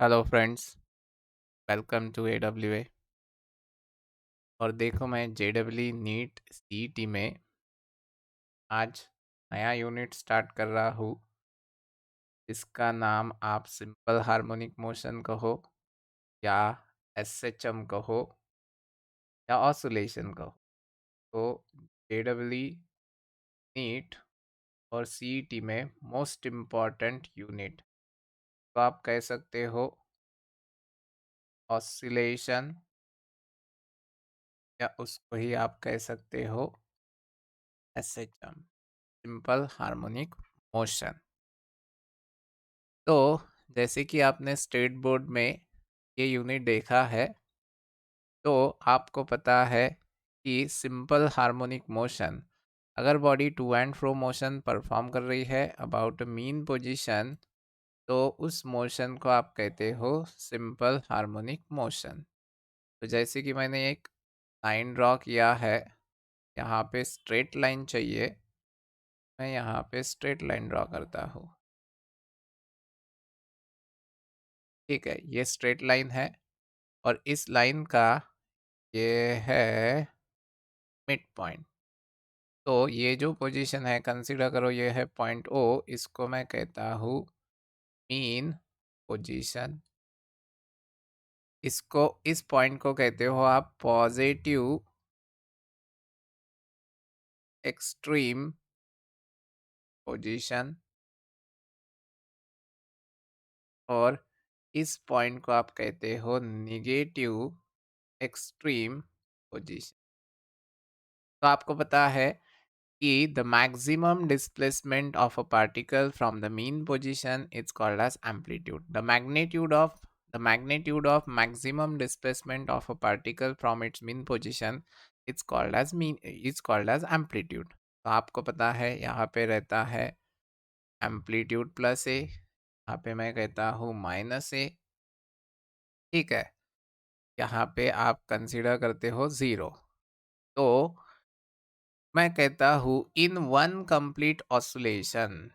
Hello friends, welcome to AWA. और देखो, मैं जेडब्ल्यू नीट सीईटी में आज नया यूनिट स्टार्ट कर रहा हूँ। इसका नाम आप सिंपल हार्मोनिक मोशन कहो या एसएचएम कहो या ऑसिलेशन कहो। तो जेडब्ल्यू नीट और सीईटी में मोस्ट इम्पॉर्टेंट यूनिट तो आप कह सकते हो ऑसिलेशन, या उसको ही आप कह सकते हो एसएचएम, सिंपल हार्मोनिक मोशन। तो जैसे कि आपने स्टेट बोर्ड में ये यूनिट देखा है, तो आपको पता है कि सिंपल हार्मोनिक मोशन, अगर body to and fro motion perform कर रही है अबाउट मीन पोजीशन, तो उस मोशन को आप कहते हो सिंपल हार्मोनिक मोशन। तो जैसे कि मैंने एक लाइन ड्रॉ किया है, यहाँ पे स्ट्रेट लाइन चाहिए, मैं यहाँ पे स्ट्रेट लाइन ड्रॉ करता हूँ। ठीक है, ये स्ट्रेट लाइन है और इस लाइन का ये है मिड पॉइंट। तो ये जो पोजीशन है, कंसीडर करो ये है पॉइंट ओ, इसको मैं कहता हूँ मीन पोजीशन। इसको, इस पॉइंट को कहते हो आप पॉजिटिव एक्सट्रीम पोजीशन, और इस पॉइंट को आप कहते हो निगेटिव एक्सट्रीम पोजीशन। तो आपको पता है कि the maximum displacement of a particle from the mean position is called as amplitude. The magnitude of maximum displacement of a particle from its mean position is called as amplitude. तो आपको पता है यहाँ पे रहता है एम्पलीट्यूड प्लस ए, यहाँ पे मैं कहता हूँ माइनस ए। ठीक है, यहाँ पे आप कंसीडर करते हो ज़ीरो। तो मैं कहता हूँ इन one complete oscillation,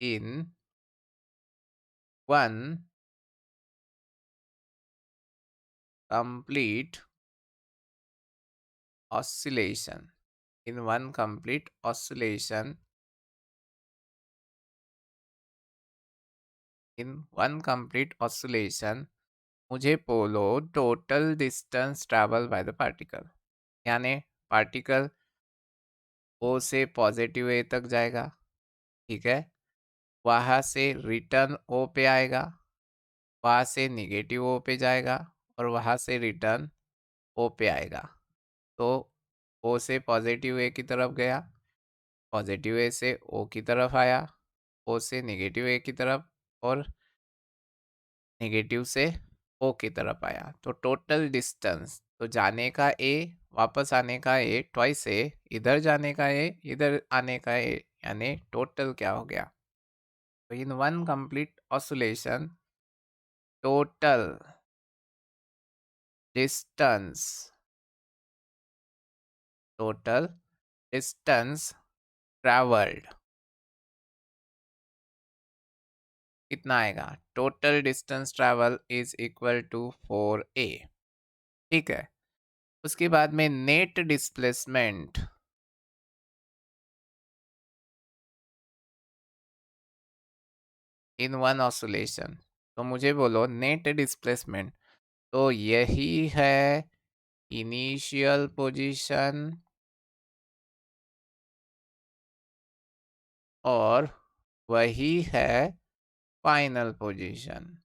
in one complete oscillation, in one complete oscillation, in one complete oscillation, मुझे बोलो total distance travel by the particle, यानी पार्टिकल ओ से पॉजिटिव ए तक जाएगा। ठीक है, वहाँ से रिटर्न ओ पे आएगा, वहाँ से निगेटिव ओ पे जाएगा, और वहाँ से रिटर्न ओ पे आएगा। तो ओ से पॉजिटिव ए की तरफ गया, पॉजिटिव ए से ओ की तरफ आया, ओ से नेगेटिव ए की तरफ, और नेगेटिव से ओ की तरफ आया। तो टोटल डिस्टेंस, तो जाने का ए, वापस आने का ए, ट्वाइस ए, इधर जाने का ए, इधर आने का ए, यानी टोटल क्या हो गया। तो in one complete oscillation, total distance, total distance travelled कितना आएगा। Total distance travel is equal to 4a। ठीक है, उसके बाद में net displacement, in one oscillation, तो मुझे बोलो नेट डिस्प्लेसमेंट, तो यही है इनिशियल पोजीशन और वही है फाइनल पोजीशन।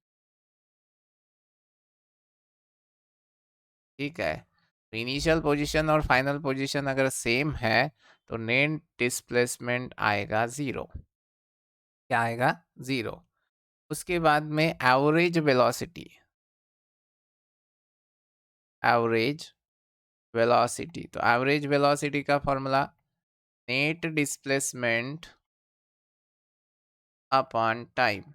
ठीक है, इनिशियल पोजीशन और फाइनल पोजीशन अगर सेम है तो नेट डिस्प्लेसमेंट आएगा ज़ीरो। क्या आएगा? ज़ीरो। उसके बाद में एवरेज वेलोसिटी, एवरेज वेलोसिटी, तो एवरेज वेलोसिटी का formula net displacement upon time.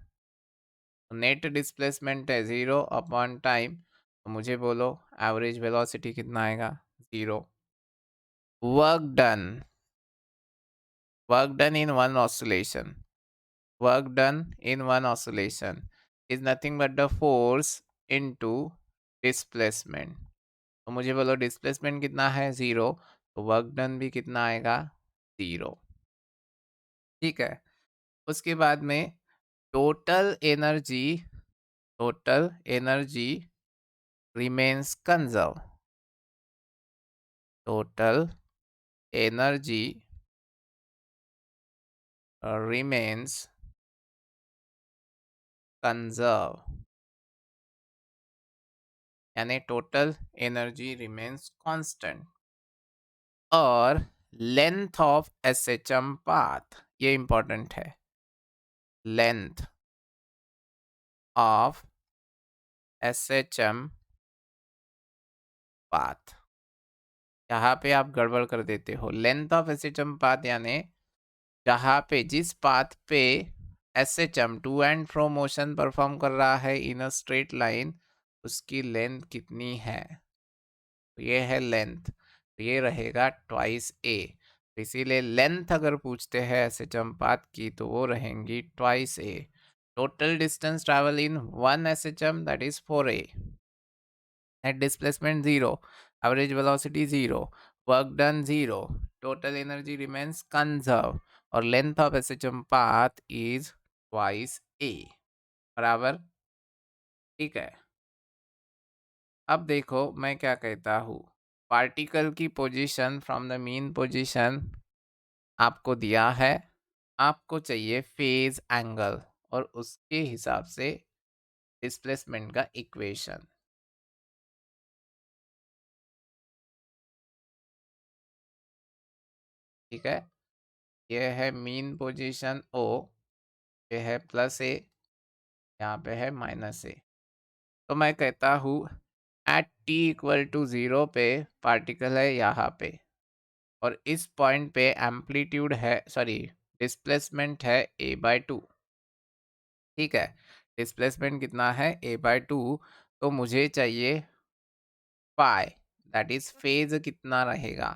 Net displacement है ज़ीरो अपॉन टाइम, तो मुझे बोलो एवरेज वेलोसिटी कितना आएगा? Zero. Work done, work done in one oscillation, work done in one oscillation, is nothing but the force into displacement. तो मुझे बोलो displacement कितना है, 0, तो वर्क डन भी कितना आएगा, 0। ठीक है। उसके बाद में total energy, total energy remains conserve, total energy remains conserve, यानी टोटल एनर्जी रिमेन्स कांस्टेंट। और लेंथ ऑफ एसएचएम पाथ, ये इंपॉर्टेंट है, लेंथ ऑफ एसएचएम पाथ। यहाँ पे आप गड़बड़ कर देते हो। लेंथ ऑफ एसएचएम पाथ यानी जहाँ पे, जिस पाथ पे SHM to and fro motion perform कर रहा है इन अ स्ट्रेट लाइन, उसकी लेंथ कितनी है, तो ये है लेंथ, तो ये रहेगा ट्वाइस ए। इसीलिए लेंथ अगर पूछते हैं एसएचएम पाथ की तो वो रहेंगी twice A. Total distance travel in one SHM that is 4a। Net displacement 0, average velocity 0, work done 0, total energy remains conserve, और length of SHM path is twice A. बराबर, ठीक है। अब देखो मैं क्या कहता हूँ, पार्टिकल की position from the mean position आपको दिया है, आपको चाहिए फेज एंगल और उसके हिसाब से डिस्प्लेसमेंट का इक्वेशन। ठीक है, ये है मीन पोजीशन ओ, ये है प्लस ए, यहाँ पे है माइनस ए। तो मैं कहता हूँ एट टी इक्वल टू 0 पे पार्टिकल है यहाँ पे, और इस पॉइंट पे एम्पलीट्यूड है, सॉरी डिस्प्लेसमेंट है a/2। ठीक है, डिस्प्लेसमेंट कितना है, a/2। तो मुझे चाहिए पाई, दैट इज फेज कितना रहेगा,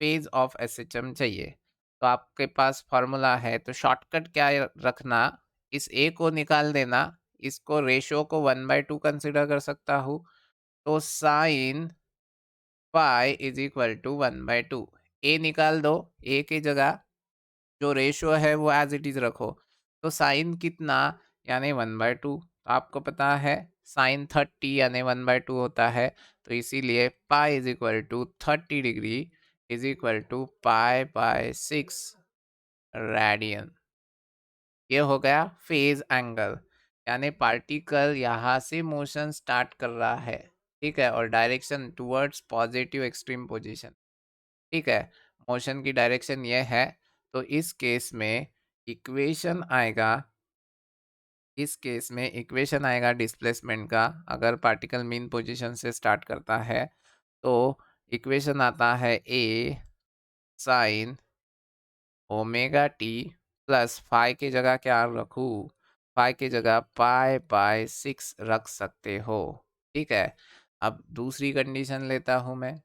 फेज ऑफ एसएचएम चाहिए। तो आपके पास फॉर्मूला है, तो शॉर्टकट क्या रखना, इस ए को निकाल देना, इसको रेशो को 1/2 कंसिडर कर सकता हूँ। तो sine pi is equal to 1/2। A निकाल दो, ए की जगह जो रेशो है वो एज इट इज रखो। तो साइन कितना, यानी 1/2। तो आपको पता है साइन 30 यानी 1/2 होता है। तो इसीलिए pi is equal to 30 degree is equal to पाई/6 रेडियन। ये हो गया फेज एंगल, यानी पार्टिकल यहाँ से मोशन स्टार्ट कर रहा है, ठीक है, और direction towards positive extreme position. ठीक है, मोशन की डायरेक्शन ये है। तो इस केस में इक्वेशन आएगा, इस केस में इक्वेशन आएगा डिस्प्लेसमेंट का, अगर पार्टिकल मीन पोजीशन से स्टार्ट करता है तो इक्वेशन आता है A sine omega T plus phi की जगह क्या रखूँ, फाई की जगह पाई/6 रख सकते हो। ठीक है, अब दूसरी कंडीशन लेता हूँ मैं,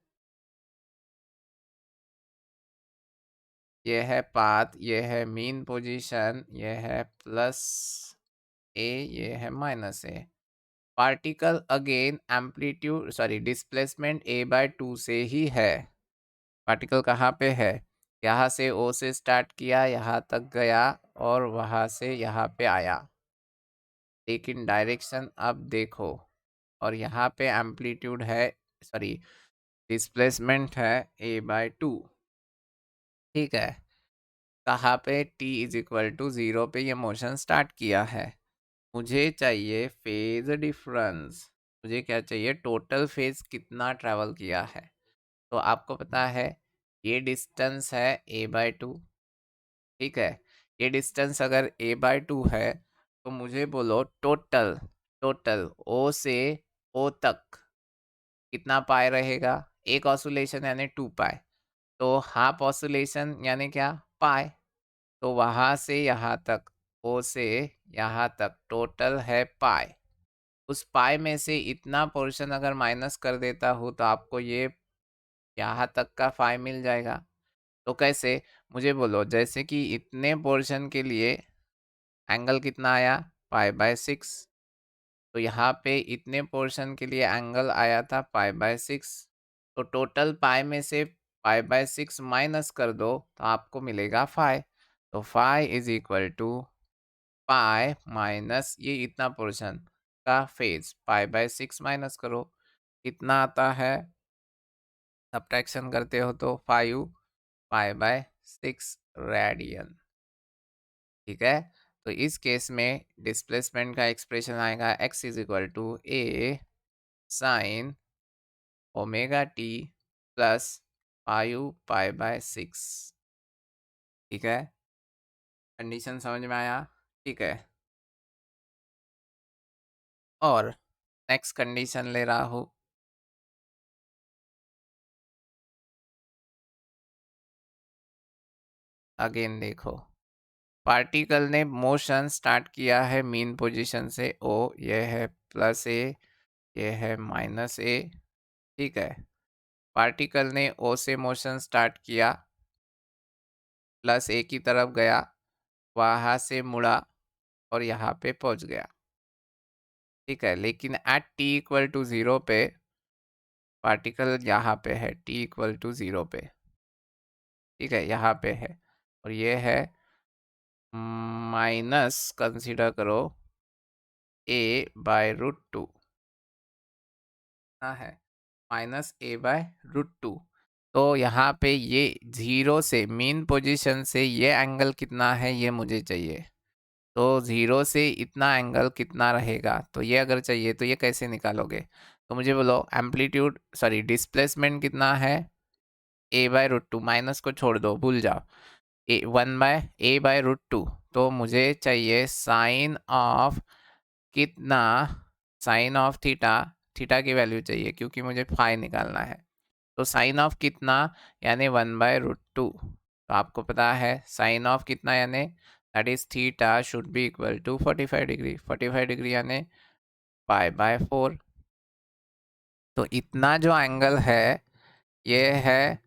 ये है पाथ, ये है मीन पोजीशन, ये है प्लस ए, ये है minus A. Particle again amplitude, sorry displacement a/2 से ही है। पार्टिकल कहाँ पे है, यहाँ से ओ से स्टार्ट किया, यहाँ तक गया, और वहाँ से यहाँ पे आया, लेकिन डायरेक्शन अब देखो, और यहाँ पे एम्पलीट्यूड है, सॉरी डिस्प्लेसमेंट है a/2। ठीक है, कहाँ पे, t इज इक्वल टू 0 पे ये मोशन स्टार्ट किया है। मुझे चाहिए फेज डिफरेंस, मुझे क्या चाहिए, टोटल फेज कितना ट्रैवल किया है। तो आपको पता है ये डिस्टेंस है a/2। ठीक है, ये डिस्टेंस अगर a/2 है तो मुझे बोलो टोटल, टोटल o से o तक कितना पाई रहेगा, एक ऑसिलेशन यानी 2 पाई, तो हाफ ऑसिलेशन यानी क्या, पाई। तो वहाँ से यहाँ तक, ओ से यहाँ तक टोटल है पाई। उस पाई में से इतना पोर्शन अगर माइनस कर देता हूँ तो आपको ये यहाँ तक का फाई मिल जाएगा। तो कैसे, मुझे बोलो, जैसे कि इतने पोर्शन के लिए एंगल कितना आया, पाई/6, तो यहाँ पे इतने पोर्शन के लिए एंगल आया था पाई/6। तो टोटल पाई में से पाई/6 माइनस कर दो तो आपको मिलेगा फाई। तो phi is equal to pi minus ये इतना पोर्शन का फेज, पाई/6 माइनस करो, कितना आता है, सब्ट्रैक्शन करते हो तो 5 पाई/6 रेडियन। ठीक है, तो इस केस में डिस्प्लेसमेंट का एक्सप्रेशन आएगा x is equal to A sine omega T plus 5 पाई/6। ठीक है, कंडीशन समझ में आया? ठीक है, और नेक्स्ट कंडीशन ले रहा हूँ। अगेन देखो, पार्टिकल ने मोशन स्टार्ट किया है मीन पोजीशन से ओ, ये है +a, ये है -a। ठीक है, पार्टिकल ने ओ से मोशन स्टार्ट किया, +a की तरफ गया, वहां से मुड़ा और यहाँ पे पहुंच गया। ठीक है, लेकिन एट t=0 पे पार्टिकल यहाँ पे है, t=0 पे। ठीक है, यहाँ पे है, और ये है माइनस, कंसीडर करो a/√2। हाँ है -a/√2। तो यहाँ पे ये 0 से मीन पोजीशन से ये एंगल कितना है ये मुझे चाहिए। तो 0 से इतना एंगल कितना रहेगा, तो ये अगर चाहिए तो ये कैसे निकालोगे? तो मुझे बोलो एम्पलीट्यूड, सॉरी डिस्प्लेसमेंट कितना है, a/√2, माइनस को छोड़ दो, भूल जाओ, 1/a/√2। तो मुझे चाहिए साइन ऑफ कितना, साइन ऑफ थीटा, थीटा की वैल्यू चाहिए क्योंकि मुझे फाई निकालना है। तो साइन ऑफ कितना, यानी 1/√2। तो आपको पता है साइन ऑफ कितना, यानी that is theta should be equal to 45 degree. 45 degree यानी पाई/4। तो इतना जो एंगल है ये है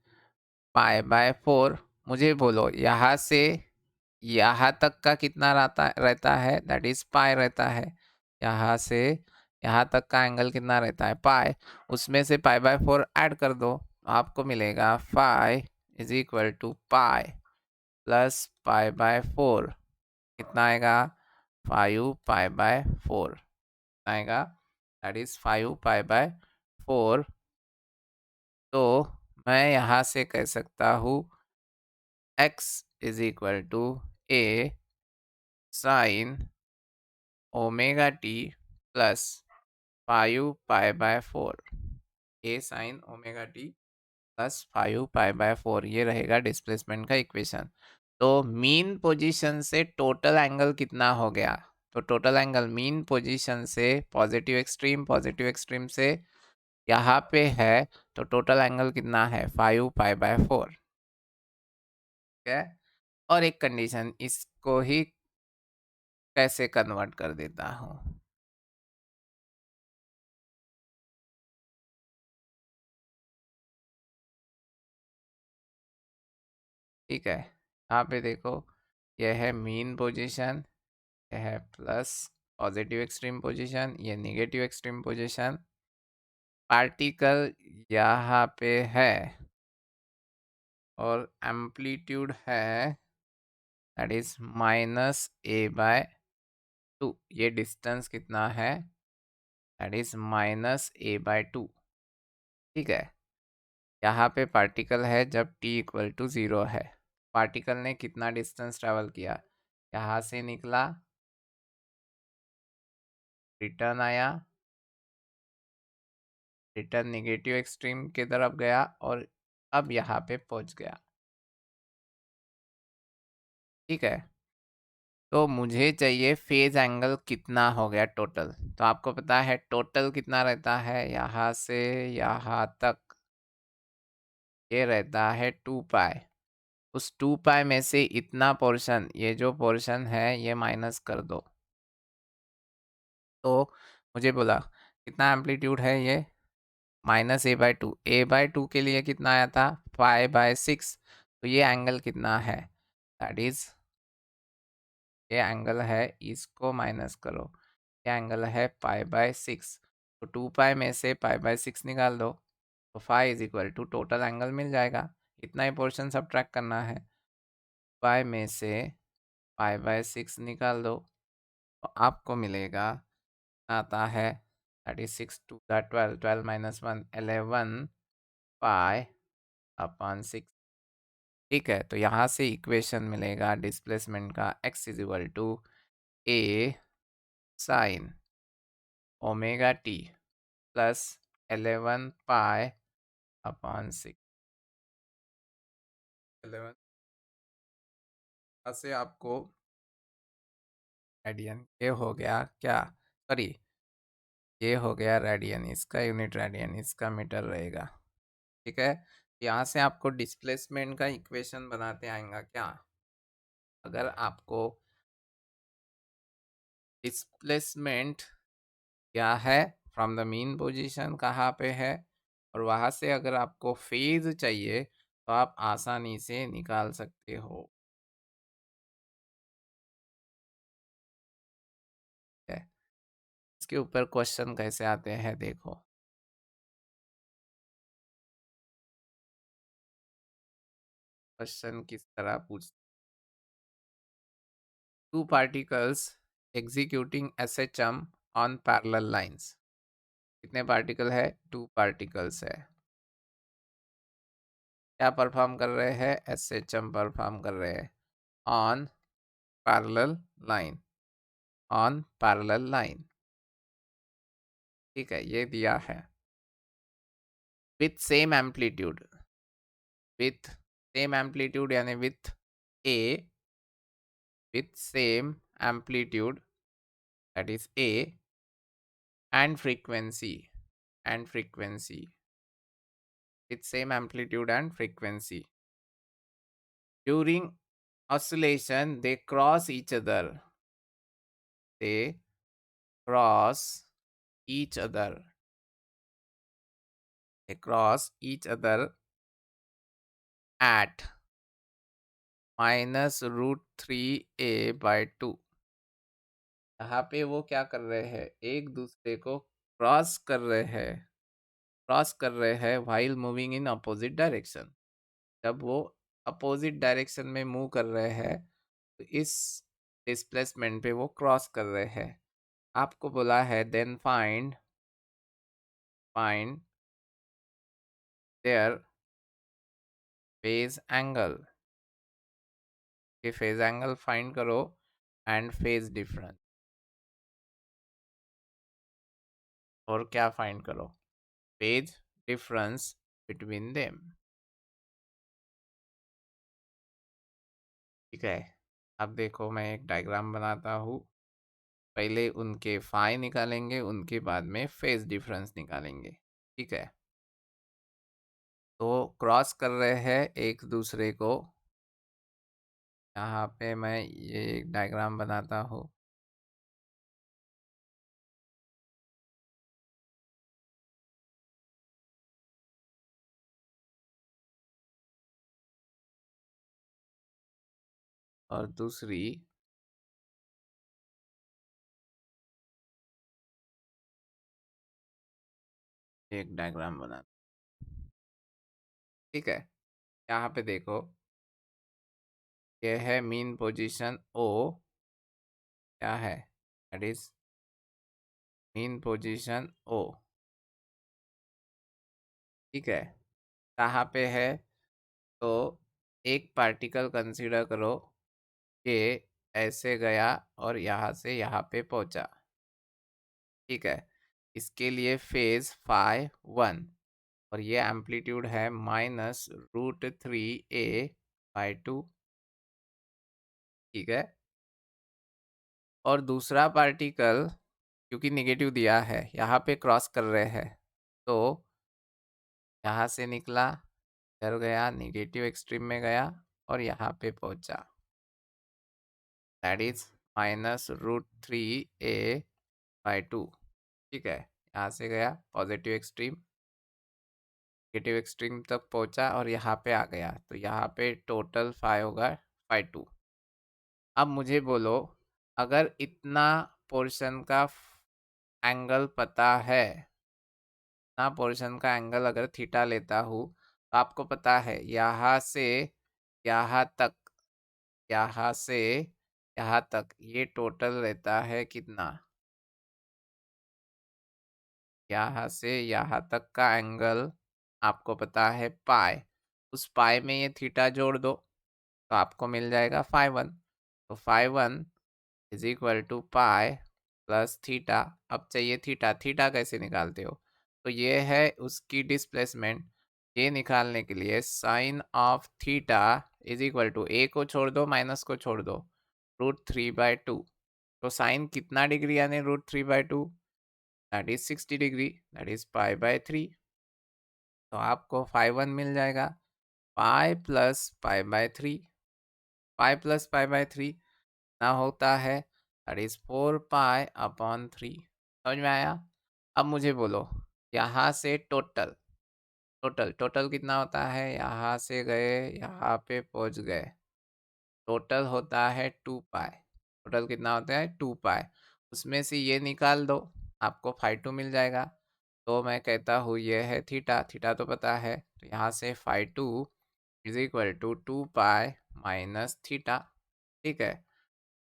पाई/4। मुझे बोलो यहाँ से यहाँ तक का कितना रहता है, दैट इज पाई रहता है। यहाँ से यहाँ तक का एंगल कितना रहता है, पाई। उसमें से पाई/4 ऐड कर दो, आपको मिलेगा phi is equal to pi plus पाई/4। कितना आएगा, 5 पाई/4 आएगा, दैट इज 5 पाई/4। तो मैं यहाँ से कह सकता हूँ x is equal to A sine omega T plus 5 पाई/4, A sine omega T plus 5 पाई/4, ये रहेगा डिस्प्लेसमेंट का इक्वेशन। तो मीन पोजीशन से टोटल एंगल कितना हो गया, तो टोटल एंगल मीन पोजीशन से पॉजिटिव एक्सट्रीम से यहाँ पे है, तो टोटल एंगल कितना है, 5 पाई/4। ठीक है, और एक कंडीशन, इसको ही कैसे कन्वर्ट कर देता हूँ। ठीक है, यहाँ पे देखो, यह है मीन पोजीशन, यह है प्लस पॉजिटिव एक्सट्रीम पोजीशन, ये नेगेटिव एक्सट्रीम पोजीशन। पार्टिकल यहाँ पे है और एम्पलीट्यूड है दैट इज -a/2। ये डिस्टेंस कितना है, दैट इज -a/2। ठीक है, यहाँ पे पार्टिकल है जब t=0 है। पार्टिकल ने कितना डिस्टेंस ट्रेवल किया, यहाँ से निकला, रिटर्न आया, रिटर्न नेगेटिव एक्सट्रीम की तरफ गया और अब यहाँ पे पहुँच गया। ठीक है, तो मुझे चाहिए फेज एंगल कितना हो गया टोटल। तो आपको पता है टोटल कितना रहता है, यहाँ से यहाँ तक ये रहता है 2 पाई। उस 2 पाई में से इतना पोर्शन, ये जो पोर्शन है ये माइनस कर दो। तो मुझे बोला कितना एम्पलीट्यूड है ये, -a/2। a/2 के लिए कितना आया था, पाई/6। तो ये एंगल कितना है, दैट इज ये एंगल है, इसको माइनस करो, ये एंगल है π/6। तो 2π में से π/6 निकाल दो तो phi is equal to total angle मिल जाएगा। इतना ही पोर्शन सब्ट्रैक्ट करना है। पाई में से π/6 निकाल दो तो आपको मिलेगा, आता है 36 2 12, 12 - 1 11 π/6। ठीक है, तो यहाँ से इक्वेशन मिलेगा डिस्प्लेसमेंट का, x is equal to a sine omega T plus 11 π/6। 11 से आपको रेडियन ये हो गया क्या, सॉरी ये हो गया रेडियन, इसका यूनिट रेडियन, इसका मीटर रहेगा। ठीक है, यहाँ से आपको डिस्प्लेसमेंट का इक्वेशन बनाते आएगा क्या। अगर आपको डिस्प्लेसमेंट क्या है फ्रॉम द मीन पोजीशन कहाँ पे है, और वहाँ से अगर आपको फेज चाहिए तो आप आसानी से निकाल सकते हो। इसके ऊपर क्वेश्चन कैसे आते हैं देखो। क्वेश्चन किस तरह पूछ, two particles executing SHM on parallel lines. कितने पार्टिकल है, टू पार्टिकल्स है। क्या परफॉर्म कर रहे हैं, एसएचएम परफॉर्म कर रहे हैं on parallel line, on parallel line. ठीक है, ये दिया है with same amplitude, with same amplitude यानी with A, with same amplitude that is A, and frequency, and frequency, with same amplitude and frequency. During oscillation they cross each other, they cross each other, they cross each other at -√3a/2। यहाँ पे वो क्या कर रहे हैं, एक दूसरे को क्रॉस कर रहे हैं, क्रॉस कर रहे हैं while moving in opposite direction। जब वो अपोजिट डायरेक्शन में मूव कर रहे हैं तो इस डिस्प्लेसमेंट पे वो क्रॉस कर रहे हैं। आपको बोला है then find their phase angle, ये फेज एंगल फाइंड करो एंड फेज डिफरेंस, और क्या फाइंड करो, फेज डिफरेंस बिटवीन देम। ठीक है, अब देखो मैं एक डायग्राम बनाता हूँ, पहले उनके फाई निकालेंगे, उनके बाद में फेज डिफरेंस निकालेंगे। ठीक है, तो क्रॉस कर रहे हैं एक दूसरे को। यहाँ पे मैं ये एक डायग्राम बनाता हूँ। और दूसरी एक डायग्राम बना, ठीक है। यहाँ पे देखो, ये है मीन पोजीशन ओ, क्या है, दैट इज मीन पोजीशन ओ। ठीक है, कहाँ पे है, तो एक पार्टिकल कंसीडर करो कि ऐसे गया और यहाँ से यहाँ पे पहुँचा। ठीक है, इसके लिए फेज φ1 और ये एम्पलीट्यूड है -√3a/2। ठीक है, और दूसरा पार्टिकल क्योंकि नेगेटिव दिया है यहाँ पे क्रॉस कर रहे हैं, तो यहाँ से निकला, इधर गया, नेगेटिव एक्सट्रीम में गया और यहाँ पे पहुँचा, दैट इज -√3a/2। ठीक है, यहाँ से गया पॉजिटिव एक्सट्रीम, नेगेटिव एक्सट्रीम तक पहुँचा और यहाँ पे आ गया, तो यहाँ पे टोटल फाई होगा φ2। अब मुझे बोलो, अगर इतना पोर्शन का एंगल पता है ना, पोर्शन का एंगल अगर थीटा लेता हूँ तो आपको पता है यहाँ से यहाँ तक, यहाँ से यहाँ तक ये टोटल रहता है कितना, यहाँ से यहाँ तक का एंगल आपको पता है पाई। उस पाई में ये थीटा जोड़ दो तो आपको मिल जाएगा 5 1। तो 5 1 is equal to pi plus theta. अब चाहिए थीटा, थीटा कैसे निकालते हो, तो ये है उसकी डिस्प्लेसमेंट। ये निकालने के लिए sine of theta is equal to A को छोड़ दो, माइनस को छोड़ दो, √3/2। तो साइन कितना डिग्री यानी √3/2, that is 60 degree, that is पाई/3। तो आपको 5 1 मिल जाएगा, पाई प्लस पाई/3, पाई प्लस पाई/3 ना होता है दैट इज 4 पाई/3। समझ में आया। अब मुझे बोलो यहाँ से टोटल, टोटल कितना होता है, यहाँ से गए यहाँ पे पहुँच गए, टोटल होता है 2 पाई। टोटल कितना होता है 2 पाई, उसमें से ये निकाल दो आपको 5 2 मिल जाएगा। तो मैं कहता हूँ ये है थीटा, थीटा तो पता है, तो यहाँ से 5 2 is equal to 2 pi minus theta. ठीक है,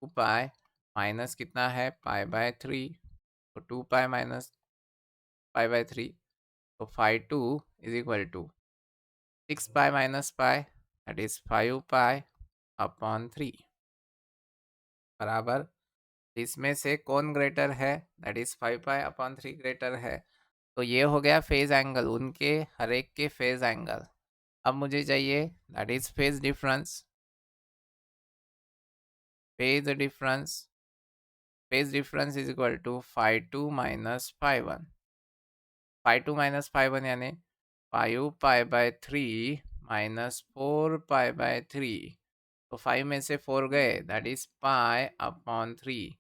2 पाई माइनस कितना है पाई/3, तो 2 पाई माइनस पाई/3, तो 5 2 is equal to 6 pi minus pi, that is 5 पाई/3 बराबर। इसमें से कौन ग्रेटर है, दैट इज 5 पाई/3 ग्रेटर है। तो ये हो गया फेज एंगल, उनके हर एक के फेज एंगल। अब मुझे चाहिए that is phase difference. Phase difference, phase difference is equal to 5 2 minus 5 1। 5 2 minus 5 1 यानी 5 पाई/3 माइनस 4 पाई/3। तो 5 में से 4 गए, दैट इज पाई/3।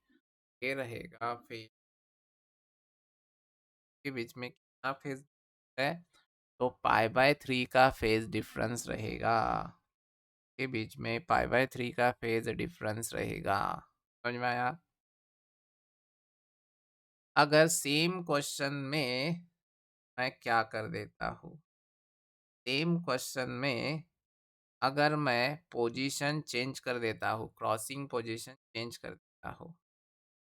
ये रहेगा फेज के बीच में कितना फेज है, तो पाई/3 का फेज डिफरेंस रहेगा, के बीच में पाई/3 का फेज डिफरेंस रहेगा। समझ में आया। अगर सेम क्वेश्चन में मैं क्या कर देता हूँ, सेम क्वेश्चन में अगर मैं पोजीशन चेंज कर देता हूँ, क्रॉसिंग पोजीशन चेंज कर देता हूँ,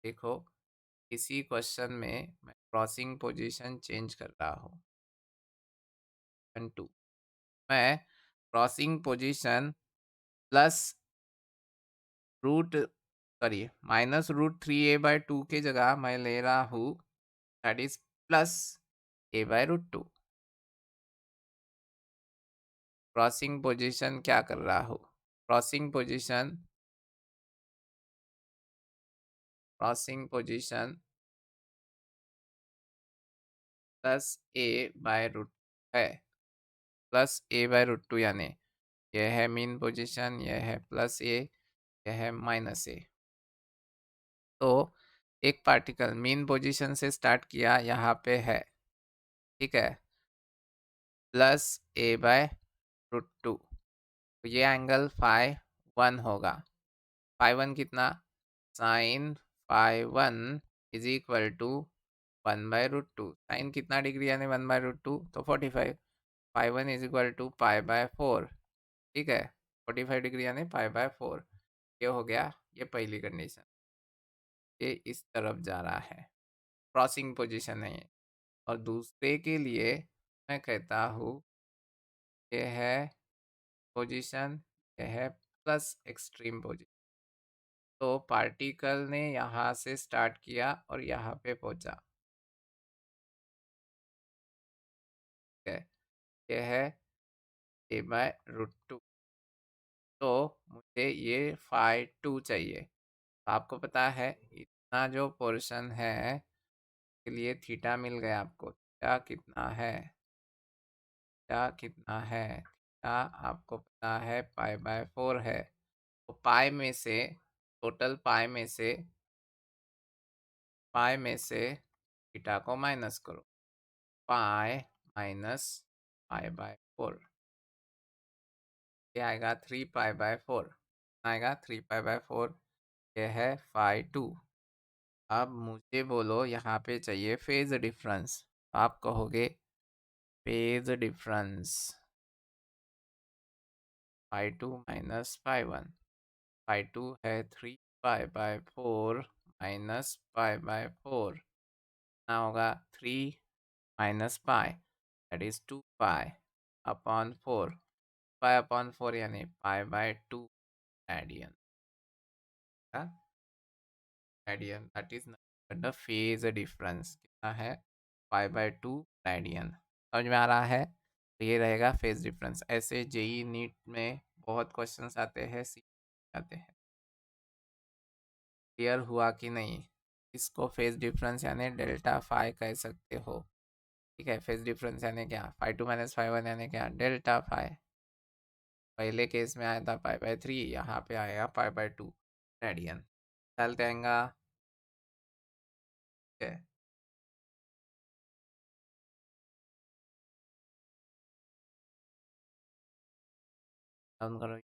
देखो इसी क्वेश्चन में मैं क्रॉसिंग पोजीशन चेंज कर रहा हूँ, 1 2 मैं crossing position plus root sorry -√3a/2 की जगह मैं ले रहा हूँ that is plus a/√2। Crossing position क्या कर रहा हूँ, crossing position, crossing position +a/√2 है, +a/√2 यानी यह है मीन पोजीशन, यह है +a, यह है -a। तो एक पार्टिकल मीन पोजीशन से स्टार्ट किया, यहाँ पे है, ठीक है, +a/√2। तो ये एंगल φ1 होगा। φ1 कितना, sine φ1 is equal to 1/√2। Sine कितना डिग्री यानी 1/√2, तो 45। φ1 इज इक्वल टू पाई/4। ठीक है, 45 डिग्री यानी पाई/4। ये हो गया, ये पहली कंडीशन, ये इस तरफ जा रहा है, क्रॉसिंग पोजीशन है ये। और दूसरे के लिए मैं कहता हूँ ये है पोजीशन, ये है प्लस एक्सट्रीम पोजीशन। तो पार्टिकल ने यहाँ से स्टार्ट किया और यहाँ पे पहुँचा, ठीक है, ये है a/√2। तो मुझे ये φ2 चाहिए। तो आपको पता है इतना जो पोर्शन है के लिए थीटा मिल गया आपको, थीटा कितना है, थीटा कितना है, थीटा आपको पता है पाई/4 है। तो पाई में से, टोटल पाई में से थीटा को माइनस करो, पाई माइनस पाई/4, ये आएगा 3 पाई/4, आएगा 3 पाई/4। ये है φ2। अब मुझे बोलो यहाँ पे चाहिए फेज डिफरेंस। आप कहोगे phase difference phi two minus phi one. Phi two है 3 pi by 4 minus pi by 4। ना होगा 3 - pi, that is 2 pi upon 4। Pi upon 4 यानी पाई/2 radian. Radian that is the phase difference कितना है, पाई/2 रेडियन। समझ में आ रहा है? तो ये रहेगा फेज डिफरेंस। ऐसे जेई नीट में बहुत क्वेश्चंस आते हैं, आते हैं। क्लियर हुआ कि नहीं? इसको फेज डिफरेंस यानी डेल्टा फाई कह सकते हो। ठीक है, फेज डिफरेंस यानी क्या, फाई 2 - फाई 1 यानी क्या, डेल्टा फाई। पहले केस में आया था पाई/3, यहाँ पे आएगा पाई/2 रेडियन। चलते आएगा। ठीक है, डाउन करो।